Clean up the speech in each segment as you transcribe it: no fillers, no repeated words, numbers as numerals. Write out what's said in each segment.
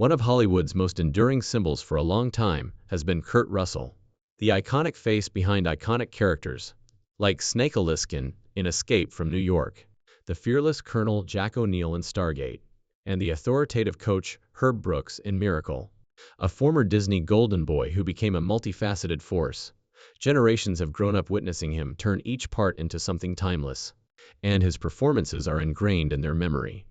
One of Hollywood's most enduring symbols for a long time has been Kurt Russell, the iconic face behind iconic characters, like Snake Plissken in Escape from New York, the fearless Colonel Jack O'Neill in Stargate, and the authoritative coach Herb Brooks in Miracle. A former Disney golden boy who became a multifaceted force, generations have grown up witnessing him turn each part into something timeless, and his performances are ingrained in their memory.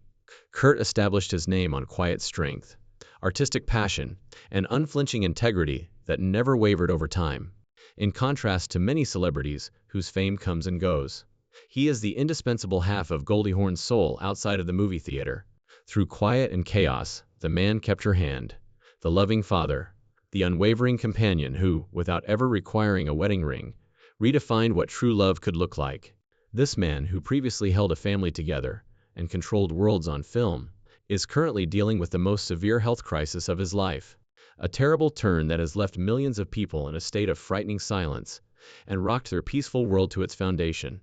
Kurt established his name on quiet strength, artistic passion, and unflinching integrity that never wavered over time. In contrast to many celebrities whose fame comes and goes, he is the indispensable half of Goldie Hawn's soul outside of the movie theater. Through quiet and chaos, the man kept her hand, the loving father, the unwavering companion who, without ever requiring a wedding ring, redefined what true love could look like. This man, who previously held a family together and controlled worlds on film, is currently dealing with the most severe health crisis of his life, a terrible turn that has left millions of people in a state of frightening silence and rocked their peaceful world to its foundation.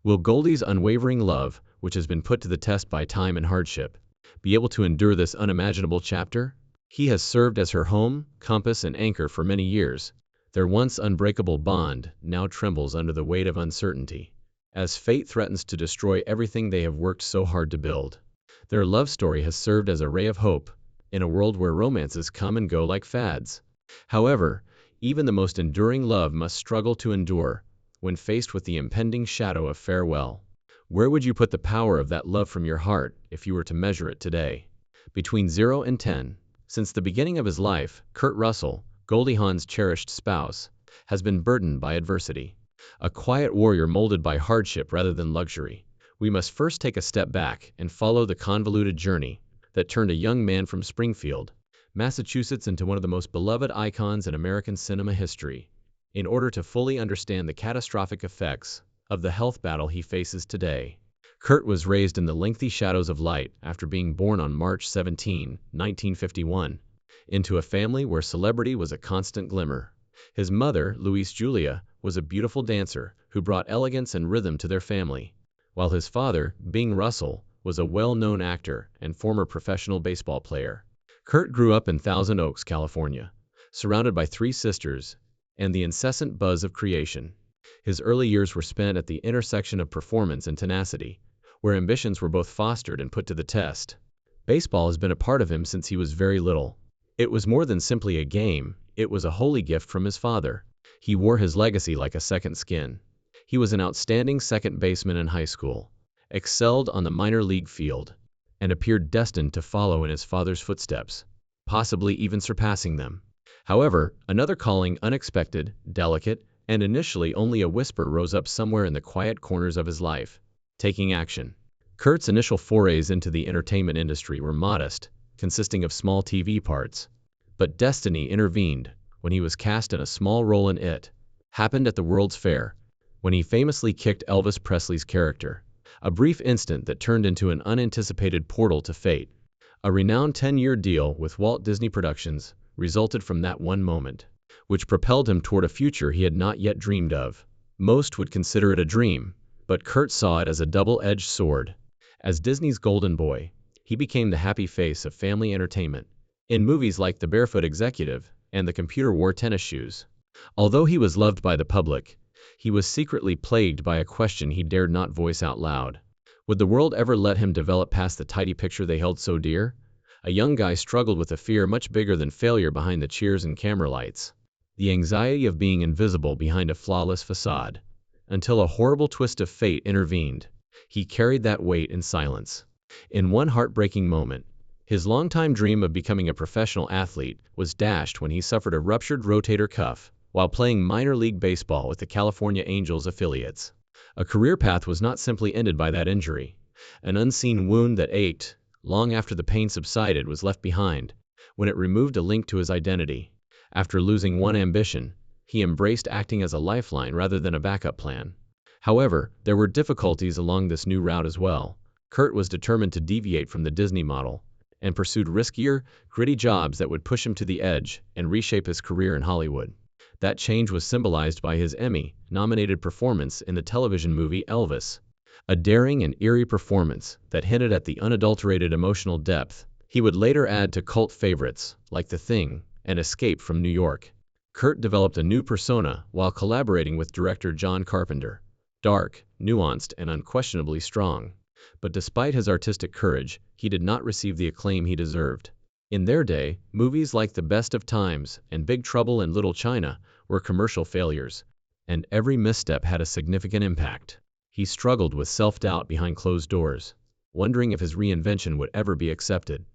Will Goldie's unwavering love, which has been put to the test by time and hardship, be able to endure this unimaginable chapter? He has served as her home, compass, and anchor for many years. Their once unbreakable bond now trembles under the weight of uncertainty, as fate threatens to destroy everything they have worked so hard to build. Their love story has served as a ray of hope in a world where romances come and go like fads. However, even the most enduring love must struggle to endure when faced with the impending shadow of farewell. Where would you put the power of that love from your heart if you were to measure it today? Between 0 and 10. Since the beginning of his life, Kurt Russell, Goldie Hawn's cherished spouse, has been burdened by adversity. A quiet warrior molded by hardship rather than luxury. We must first take a step back and follow the convoluted journey that turned a young man from Springfield, Massachusetts into one of the most beloved icons in American cinema history, in order to fully understand the catastrophic effects of the health battle he faces today. Kurt was raised in the lengthy shadows of light after being born on March 17, 1951, into a family where celebrity was a constant glimmer. His mother, Louise Julia, was a beautiful dancer who brought elegance and rhythm to their family, while his father, Bing Russell, was a well-known actor and former professional baseball player. Kurt grew up in Thousand Oaks, California, surrounded by 3 sisters and the incessant buzz of creation. His early years were spent at the intersection of performance and tenacity, where ambitions were both fostered and put to the test. Baseball has been a part of him since he was very little. It was more than simply a game, it was a holy gift from his father. He wore his legacy like a second skin. He was an outstanding second baseman in high school, excelled on the minor league field, and appeared destined to follow in his father's footsteps, possibly even surpassing them. However, another calling, unexpected, delicate, and initially only a whisper, rose up somewhere in the quiet corners of his life: taking action. Kurt's initial forays into the entertainment industry were modest, consisting of small TV parts. But destiny intervened when he was cast in a small role in It Happened at the World's Fair, when he famously kicked Elvis Presley's character, a brief instant that turned into an unanticipated portal to fate. A renowned 10-year deal with Walt Disney Productions resulted from that one moment, which propelled him toward a future he had not yet dreamed of. Most would consider it a dream, but Kurt saw it as a double-edged sword. As Disney's golden boy, he became the happy face of family entertainment, in movies like The Barefoot Executive and The Computer Wore Tennis Shoes. Although he was loved by the public, he was secretly plagued by a question he dared not voice out loud. Would the world ever let him develop past the tidy picture they held so dear? A young guy struggled with a fear much bigger than failure behind the cheers and camera lights, the anxiety of being invisible behind a flawless facade. Until a horrible twist of fate intervened, he carried that weight in silence. In one heartbreaking moment, his longtime dream of becoming a professional athlete was dashed when he suffered a ruptured rotator cuff while playing minor league baseball with the California Angels affiliates. A career path was not simply ended by that injury. An unseen wound that ached long after the pain subsided was left behind when it removed a link to his identity. After losing one ambition, he embraced acting as a lifeline rather than a backup plan. However, there were difficulties along this new route as well. Kurt was determined to deviate from the Disney model and pursued riskier, gritty jobs that would push him to the edge and reshape his career in Hollywood. That change was symbolized by his Emmy-nominated performance in the television movie Elvis, a daring and eerie performance that hinted at the unadulterated emotional depth He would later add to cult favorites like The Thing and Escape from New York. Kurt developed a new persona while collaborating with director John Carpenter. Dark, nuanced, and unquestionably strong. But despite his artistic courage, he did not receive the acclaim he deserved. In their day, movies like The Best of Times and Big Trouble in Little China were commercial failures, and every misstep had a significant impact. He struggled with self-doubt behind closed doors, wondering if his reinvention would ever be accepted.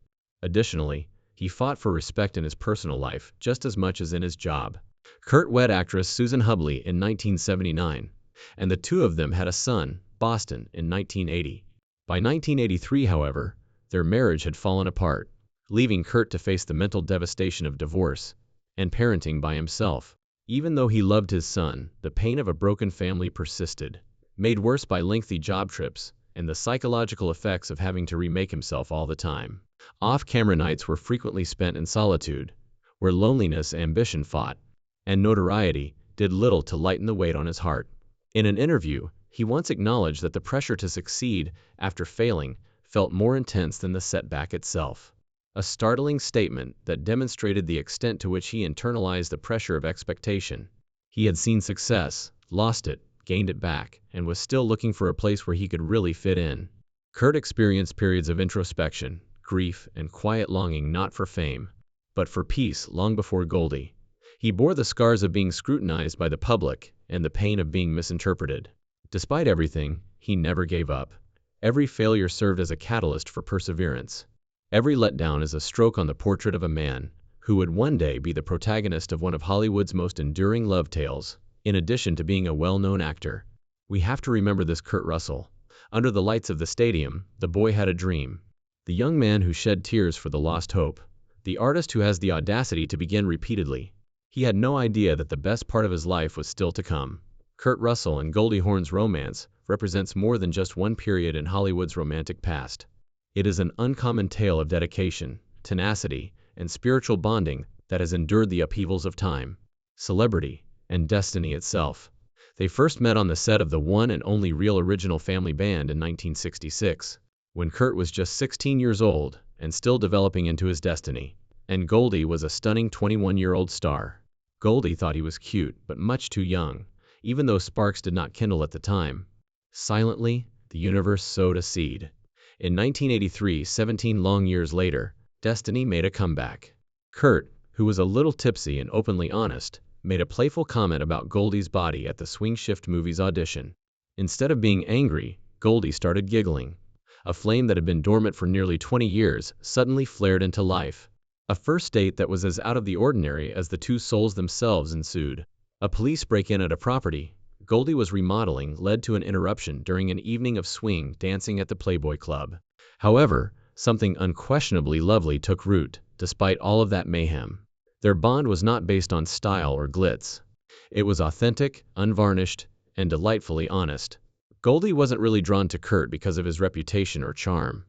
Additionally, he fought for respect in his personal life just as much as in his job. Kurt wed actress Susan Hubley in 1979, and the two of them had a son, Boston, in 1980. By 1983, however, their marriage had fallen apart, leaving Kurt to face the mental devastation of divorce and parenting by himself. Even though he loved his son, the pain of a broken family persisted, made worse by lengthy job trips and the psychological effects of having to remake himself all the time. Off-camera nights were frequently spent in solitude, where loneliness and ambition fought, and notoriety did little to lighten the weight on his heart. In an interview, he once acknowledged that the pressure to succeed after failing felt more intense than the setback itself. A startling statement that demonstrated the extent to which he internalized the pressure of expectation. He had seen success, lost it, gained it back, and was still looking for a place where he could really fit in. Kurt experienced periods of introspection, grief, and quiet longing not for fame, but for peace long before Goldie. He bore the scars of being scrutinized by the public and the pain of being misinterpreted. Despite everything, he never gave up. Every failure served as a catalyst for perseverance. Every letdown is a stroke on the portrait of a man who would one day be the protagonist of one of Hollywood's most enduring love tales. In addition to being a well-known actor, we have to remember this Kurt Russell. Under the lights of the stadium, the boy had a dream. The young man who shed tears for the lost hope. The artist who has the audacity to begin repeatedly. He had no idea that the best part of his life was still to come. Kurt Russell and Goldie Hawn's romance represents more than just one period in Hollywood's romantic past. It is an uncommon tale of dedication, tenacity, and spiritual bonding that has endured the upheavals of time, celebrity, and destiny itself. They first met on the set of the one and only real original Family Band in 1966, when Kurt was just 16 years old and still developing into his destiny, and Goldie was a stunning 21-year-old star. Goldie thought he was cute, but much too young, even though sparks did not kindle at the time. Silently, the universe sowed a seed. In 1983, 17 long years later, destiny made a comeback. Kurt, who was a little tipsy and openly honest, made a playful comment about Goldie's body at the Swing Shift movie's audition. Instead of being angry, Goldie started giggling. A flame that had been dormant for nearly 20 years suddenly flared into life. A first date that was as out of the ordinary as the two souls themselves ensued. A police break-in at a property Goldie was remodeling led to an interruption during an evening of swing dancing at the Playboy Club. However, something unquestionably lovely took root, despite all of that mayhem. Their bond was not based on style or glitz. It was authentic, unvarnished, and delightfully honest. Goldie wasn't really drawn to Kurt because of his reputation or charm.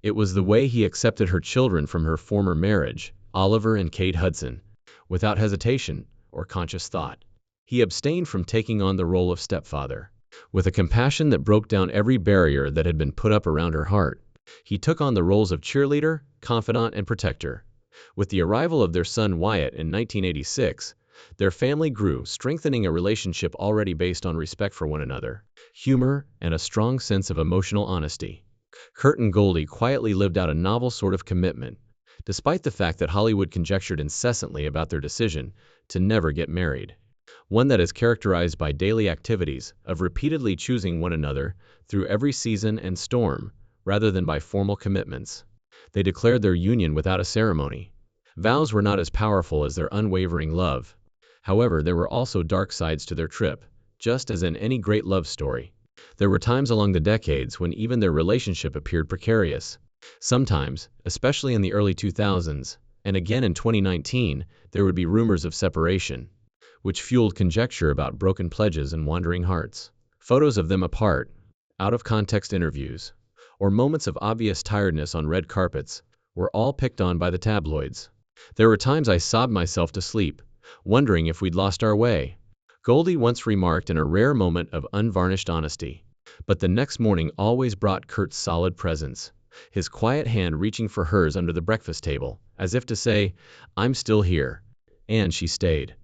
It was the way he accepted her children from her former marriage, Oliver and Kate Hudson, without hesitation or conscious thought. He abstained from taking on the role of stepfather. With a compassion that broke down every barrier that had been put up around her heart, he took on the roles of cheerleader, confidant, and protector. With the arrival of their son Wyatt in 1986, their family grew, strengthening a relationship already based on respect for one another, humor, and a strong sense of emotional honesty. Kurt and Goldie quietly lived out a novel sort of commitment, despite the fact that Hollywood conjectured incessantly about their decision to never get married. One that is characterized by daily activities of repeatedly choosing one another through every season and storm, rather than by formal commitments. They declared their union without a ceremony. Vows were not as powerful as their unwavering love. However, there were also dark sides to their trip, just as in any great love story. There were times along the decades when even their relationship appeared precarious. Sometimes, especially in the early 2000s, and again in 2019, there would be rumors of separation, which fueled conjecture about broken pledges and wandering hearts. Photos of them apart, out-of-context interviews, or moments of obvious tiredness on red carpets were all picked on by the tabloids. There were times I sobbed myself to sleep, wondering if we'd lost our way, Goldie once remarked in a rare moment of unvarnished honesty. But the next morning always brought Kurt's solid presence. his quiet hand reaching for hers under the breakfast table, as if to say, "I'm still here." And she stayed.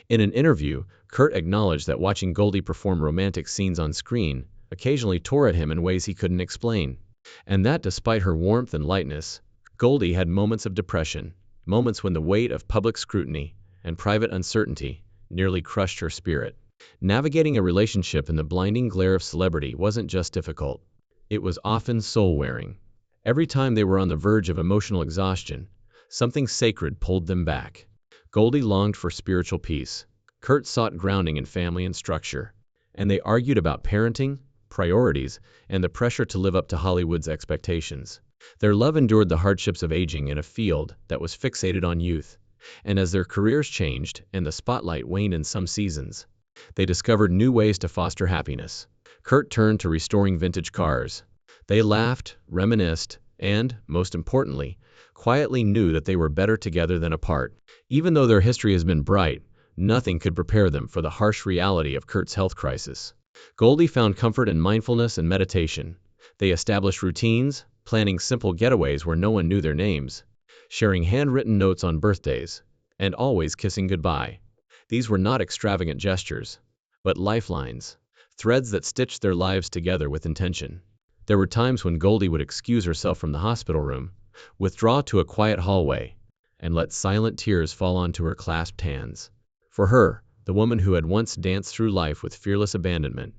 In an interview, Kurt acknowledged that watching Goldie perform romantic scenes on screen occasionally tore at him in ways he couldn't explain, and that despite her warmth and lightness, Goldie had moments of depression, moments when the weight of public scrutiny and private uncertainty nearly crushed her spirit. Navigating a relationship in the blinding glare of celebrity wasn't just difficult, it was often soul-wearing. Every time they were on the verge of emotional exhaustion, something sacred pulled them back. Goldie longed for spiritual peace. Kurt sought grounding in family and structure, and they argued about parenting, priorities, and the pressure to live up to Hollywood's expectations. Their love endured the hardships of aging in a field that was fixated on youth, and as their careers changed and the spotlight waned in some seasons, they discovered new ways to foster happiness. Kurt turned to restoring vintage cars. They laughed, reminisced, and, most importantly, quietly knew that they were better together than apart. Even though their history has been bright, nothing could prepare them for the harsh reality of Kurt's health crisis. Goldie found comfort in mindfulness and meditation. They established routines, planning simple getaways where no one knew their names, sharing handwritten notes on birthdays, and always kissing goodbye. These were not extravagant gestures, but lifelines, threads that stitched their lives together with intention. There were times when Goldie would excuse herself from the hospital room, withdraw to a quiet hallway, and let silent tears fall onto her clasped hands. For her, the woman who had once danced through life with fearless abandonment,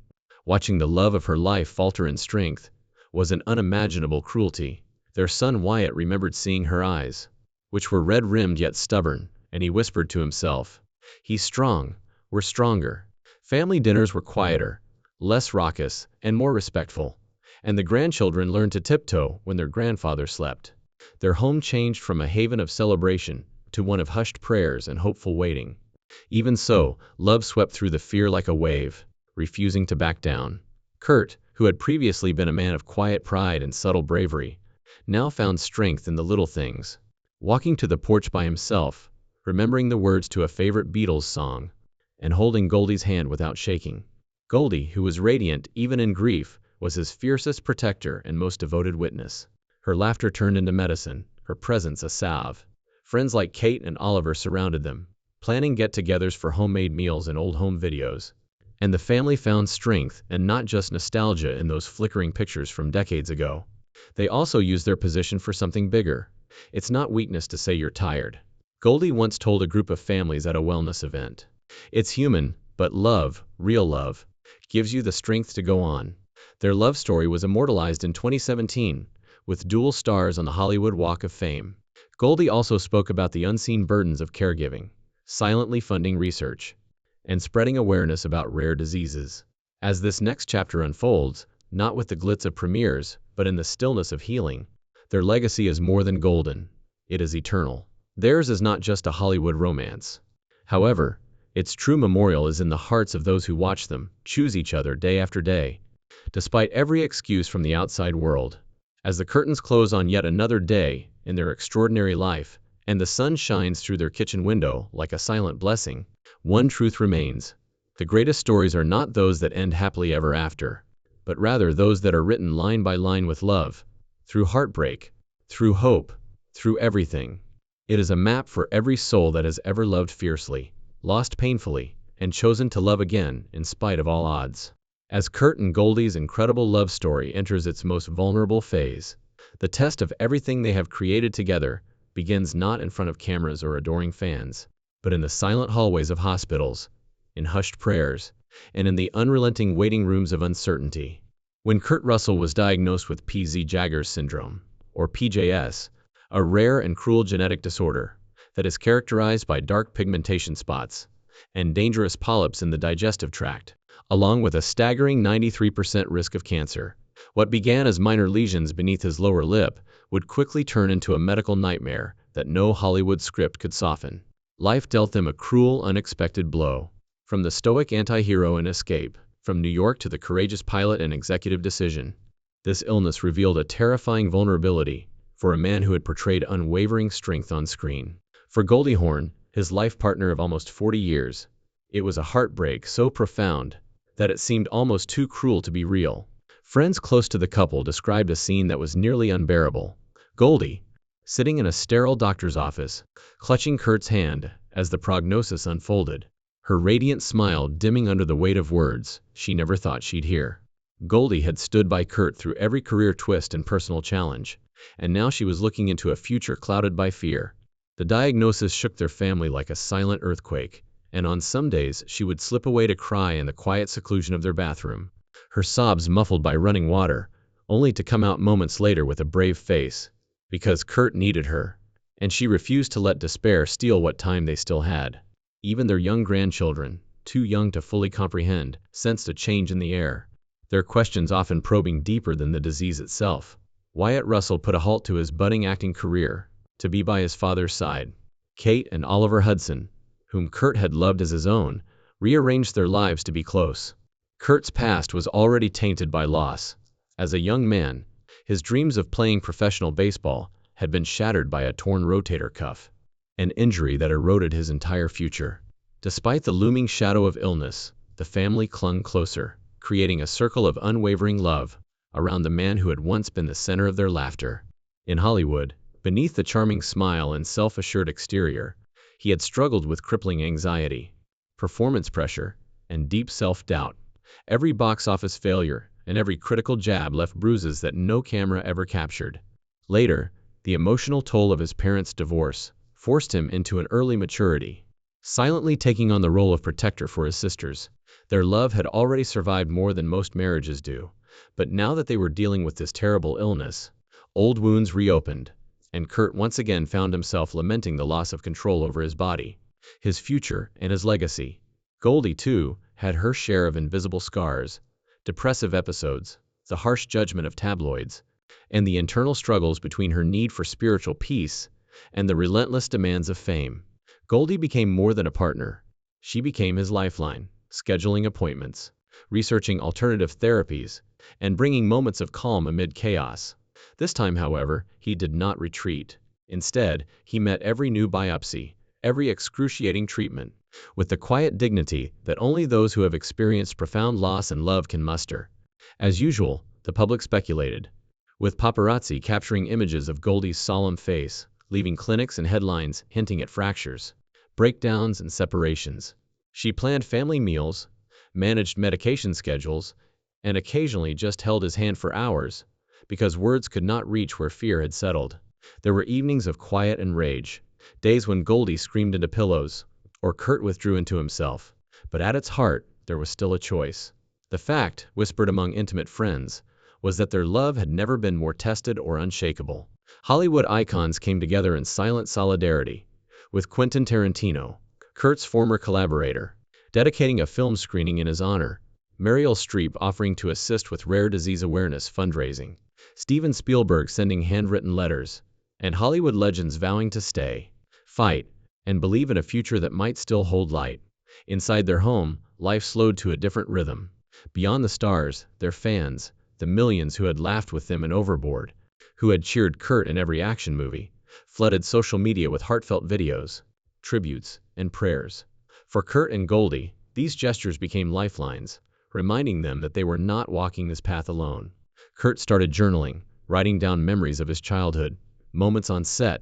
watching the love of her life falter in strength, was an unimaginable cruelty. Their son Wyatt remembered seeing her eyes, which were red-rimmed yet stubborn, and he whispered to himself, "He's strong, we're stronger." Family dinners were quieter, less raucous, and more respectful, and the grandchildren learned to tiptoe when their grandfather slept. Their home changed from a haven of celebration to one of hushed prayers and hopeful waiting. Even so, love swept through the fear like a wave, refusing to back down. Kurt, who had previously been a man of quiet pride and subtle bravery, now found strength in the little things. Walking to the porch by himself, remembering the words to a favorite Beatles song, and holding Goldie's hand without shaking. Goldie, who was radiant even in grief, was his fiercest protector and most devoted witness. Her laughter turned into medicine, her presence a salve. Friends like Kate and Oliver surrounded them, planning get-togethers for homemade meals and old home videos. And the family found strength and not just nostalgia in those flickering pictures from decades ago. They also used their position for something bigger. It's not weakness to say you're tired, Goldie once told a group of families at a wellness event. It's human, but love, real love, gives you the strength to go on. Their love story was immortalized in 2017, with dual stars on the Hollywood Walk of Fame. Goldie also spoke about the unseen burdens of caregiving, silently funding research, and spreading awareness about rare diseases. As this next chapter unfolds, not with the glitz of premieres, but in the stillness of healing, their legacy is more than golden. It is eternal. Theirs is not just a Hollywood romance. However, its true memorial is in the hearts of those who watch them, choose each other day after day, despite every excuse from the outside world. As the curtains close on yet another day in their extraordinary life, and the sun shines through their kitchen window like a silent blessing, one truth remains. The greatest stories are not those that end happily ever after, but rather those that are written line by line with love, through heartbreak, through hope, through everything. It is a map for every soul that has ever loved fiercely, lost painfully, and chosen to love again in spite of all odds. As Kurt and Goldie's incredible love story enters its most vulnerable phase, the test of everything they have created together begins not in front of cameras or adoring fans, but in the silent hallways of hospitals, in hushed prayers, and in the unrelenting waiting rooms of uncertainty. When Kurt Russell was diagnosed with Peutz-Jeghers syndrome, or PJS, a rare and cruel genetic disorder that is characterized by dark pigmentation spots and dangerous polyps in the digestive tract, along with a staggering 93% risk of cancer, what began as minor lesions beneath his lower lip would quickly turn into a medical nightmare that no Hollywood script could soften. Life dealt him a cruel, unexpected blow. From the stoic anti-hero in Escape, from New York to the courageous pilot in Executive Decision, this illness revealed a terrifying vulnerability for a man who had portrayed unwavering strength on screen. For Goldie Hawn, his life partner of almost 40 years, it was a heartbreak so profound that it seemed almost too cruel to be real. Friends close to the couple described a scene that was nearly unbearable. Goldie, sitting in a sterile doctor's office, clutching Kurt's hand as the prognosis unfolded, her radiant smile dimming under the weight of words she never thought she'd hear. Goldie had stood by Kurt through every career twist and personal challenge, and now she was looking into a future clouded by fear. The diagnosis shook their family like a silent earthquake, and on some days she would slip away to cry in the quiet seclusion of their bathroom, her sobs muffled by running water, only to come out moments later with a brave face, because Kurt needed her, and she refused to let despair steal what time they still had. Even their young grandchildren, too young to fully comprehend, sensed a change in the air, their questions often probing deeper than the disease itself. Wyatt Russell put a halt to his budding acting career, to be by his father's side. Kate and Oliver Hudson, whom Kurt had loved as his own, rearranged their lives to be close. Kurt's past was already tainted by loss. As a young man, his dreams of playing professional baseball had been shattered by a torn rotator cuff, an injury that eroded his entire future. Despite the looming shadow of illness, the family clung closer, creating a circle of unwavering love around the man who had once been the center of their laughter. In Hollywood, beneath the charming smile and self-assured exterior, he had struggled with crippling anxiety, performance pressure, and deep self-doubt. Every box office failure and every critical jab left bruises that no camera ever captured. Later, the emotional toll of his parents' divorce forced him into an early maturity, silently taking on the role of protector for his sisters. Their love had already survived more than most marriages do, but now that they were dealing with this terrible illness, old wounds reopened, and Kurt once again found himself lamenting the loss of control over his body, his future, and his legacy. Goldie, too, had her share of invisible scars, depressive episodes, the harsh judgment of tabloids, and the internal struggles between her need for spiritual peace and the relentless demands of fame. Goldie became more than a partner. She became his lifeline, scheduling appointments, researching alternative therapies, and bringing moments of calm amid chaos. This time, however, he did not retreat. Instead, he met every new biopsy, every excruciating treatment, with the quiet dignity that only those who have experienced profound loss and love can muster. As usual, the public speculated, with paparazzi capturing images of Goldie's solemn face, leaving clinics and headlines hinting at fractures, breakdowns, and separations. She planned family meals, managed medication schedules, and occasionally just held his hand for hours, because words could not reach where fear had settled. There were evenings of quiet and rage, days when Goldie screamed into pillows, or Kurt withdrew into himself. But at its heart, there was still a choice. The fact, whispered among intimate friends, was that their love had never been more tested or unshakable. Hollywood icons came together in silent solidarity, with Quentin Tarantino, Kurt's former collaborator, dedicating a film screening in his honor, Meryl Streep offering to assist with rare disease awareness fundraising, Steven Spielberg sending handwritten letters, and Hollywood legends vowing to stay, fight, and believe in a future that might still hold light. Inside their home, life slowed to a different rhythm. Beyond the stars, their fans, the millions who had laughed with them and overboard, who had cheered Kurt in every action movie, flooded social media with heartfelt videos, tributes, and prayers. For Kurt and Goldie, these gestures became lifelines, reminding them that they were not walking this path alone. Kurt started journaling, writing down memories of his childhood, moments on set,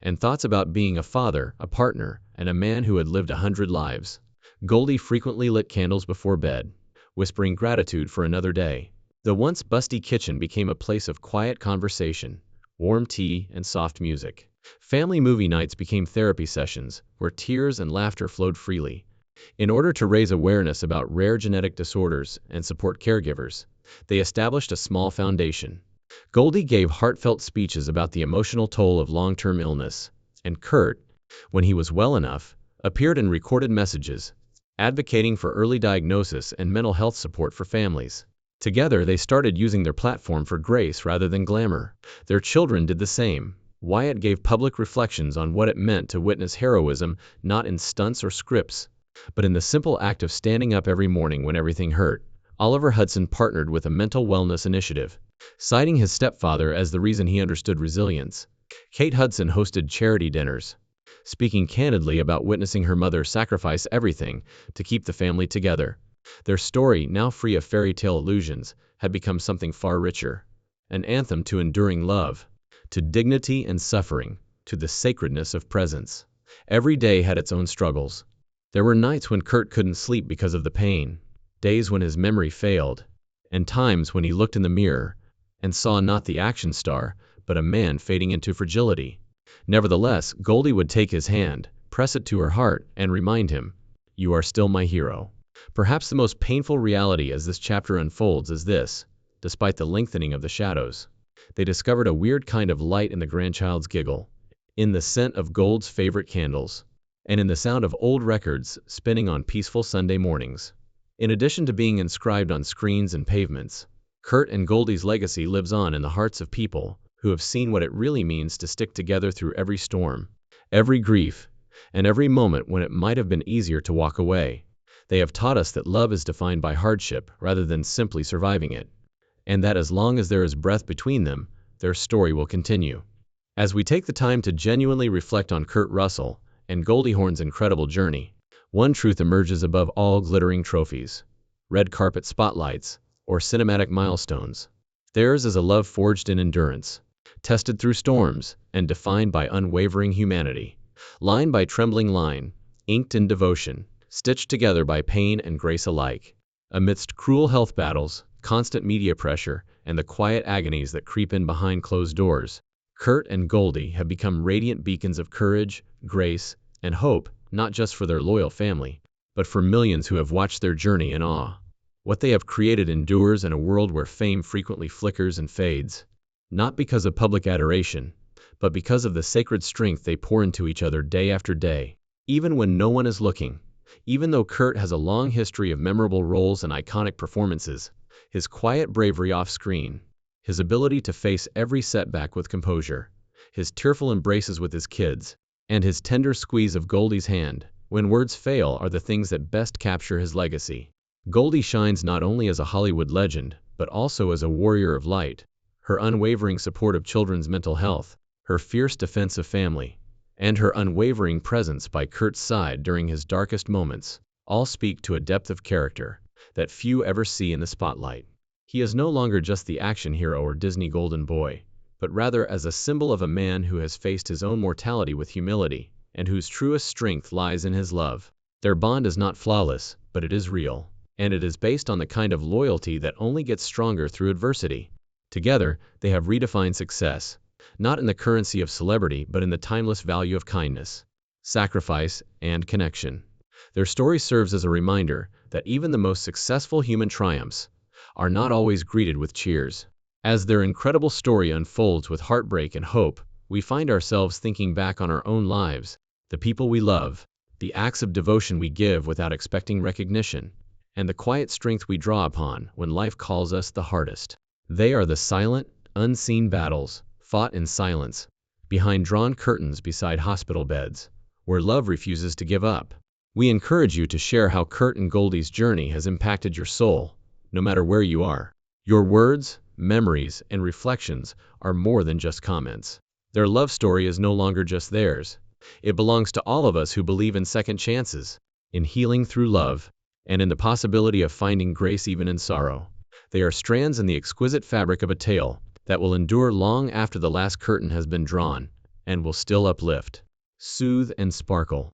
and thoughts about being a father, a partner, and a man who had lived 100 lives. Goldie frequently lit candles before bed, whispering gratitude for another day. The once busty kitchen became a place of quiet conversation, warm tea, and soft music. Family movie nights became therapy sessions, where tears and laughter flowed freely. In order to raise awareness about rare genetic disorders and support caregivers, they established a small foundation. Goldie gave heartfelt speeches about the emotional toll of long-term illness, and Kurt, when he was well enough, appeared in recorded messages, advocating for early diagnosis and mental health support for families. Together, they started using their platform for grace rather than glamour. Their children did the same. Wyatt gave public reflections on what it meant to witness heroism not in stunts or scripts, but in the simple act of standing up every morning when everything hurt. Oliver Hudson partnered with a mental wellness initiative, citing his stepfather as the reason he understood resilience. Kate Hudson hosted charity dinners, speaking candidly about witnessing her mother sacrifice everything to keep the family together. Their story, now free of fairy tale illusions, had become something far richer. An anthem to enduring love, to dignity and suffering, to the sacredness of presence. Every day had its own struggles. There were nights when Kurt couldn't sleep because of the pain, days when his memory failed, and times when he looked in the mirror and saw not the action star, but a man fading into fragility. Nevertheless, Goldie would take his hand, press it to her heart, and remind him, "You are still my hero." Perhaps the most painful reality as this chapter unfolds is this: despite the lengthening of the shadows, they discovered a weird kind of light in the grandchild's giggle, in the scent of Gold's favorite candles, and in the sound of old records spinning on peaceful Sunday mornings. In addition to being inscribed on screens and pavements, Kurt and Goldie's legacy lives on in the hearts of people who have seen what it really means to stick together through every storm, every grief, and every moment when it might have been easier to walk away. They have taught us that love is defined by hardship rather than simply surviving it, and that as long as there is breath between them, their story will continue. As we take the time to genuinely reflect on Kurt Russell and Goldie Hawn's incredible journey, one truth emerges above all glittering trophies, red carpet spotlights, or cinematic milestones. Theirs is a love forged in endurance, tested through storms, and defined by unwavering humanity. Line by trembling line, inked in devotion, stitched together by pain and grace alike. Amidst cruel health battles, constant media pressure, and the quiet agonies that creep in behind closed doors, Kurt and Goldie have become radiant beacons of courage, grace, and hope, not just for their loyal family, but for millions who have watched their journey in awe. What they have created endures in a world where fame frequently flickers and fades, not because of public adoration, but because of the sacred strength they pour into each other day after day, even when no one is looking. Even though Kurt has a long history of memorable roles and iconic performances, his quiet bravery off-screen, his ability to face every setback with composure, his tearful embraces with his kids, and his tender squeeze of Goldie's hand, when words fail, are the things that best capture his legacy. Goldie shines not only as a Hollywood legend, but also as a warrior of light. Her unwavering support of children's mental health, her fierce defense of family, and her unwavering presence by Kurt's side during his darkest moments, all speak to a depth of character that few ever see in the spotlight. He is no longer just the action hero or Disney golden boy, but rather as a symbol of a man who has faced his own mortality with humility, and whose truest strength lies in his love. Their bond is not flawless, but it is real, and it is based on the kind of loyalty that only gets stronger through adversity. Together, they have redefined success, not in the currency of celebrity, but in the timeless value of kindness, sacrifice, and connection. Their story serves as a reminder that even the most successful human triumphs are not always greeted with cheers. As their incredible story unfolds with heartbreak and hope, we find ourselves thinking back on our own lives, the people we love, the acts of devotion we give without expecting recognition, and the quiet strength we draw upon when life calls us the hardest. They are the silent, unseen battles, fought in silence, behind drawn curtains beside hospital beds, where love refuses to give up. We encourage you to share how Kurt and Goldie's journey has impacted your soul, no matter where you are. Your words, memories, and reflections are more than just comments. Their love story is no longer just theirs. It belongs to all of us who believe in second chances, in healing through love, and in the possibility of finding grace even in sorrow. They are strands in the exquisite fabric of a tale that will endure long after the last curtain has been drawn, and will still uplift, soothe, and sparkle.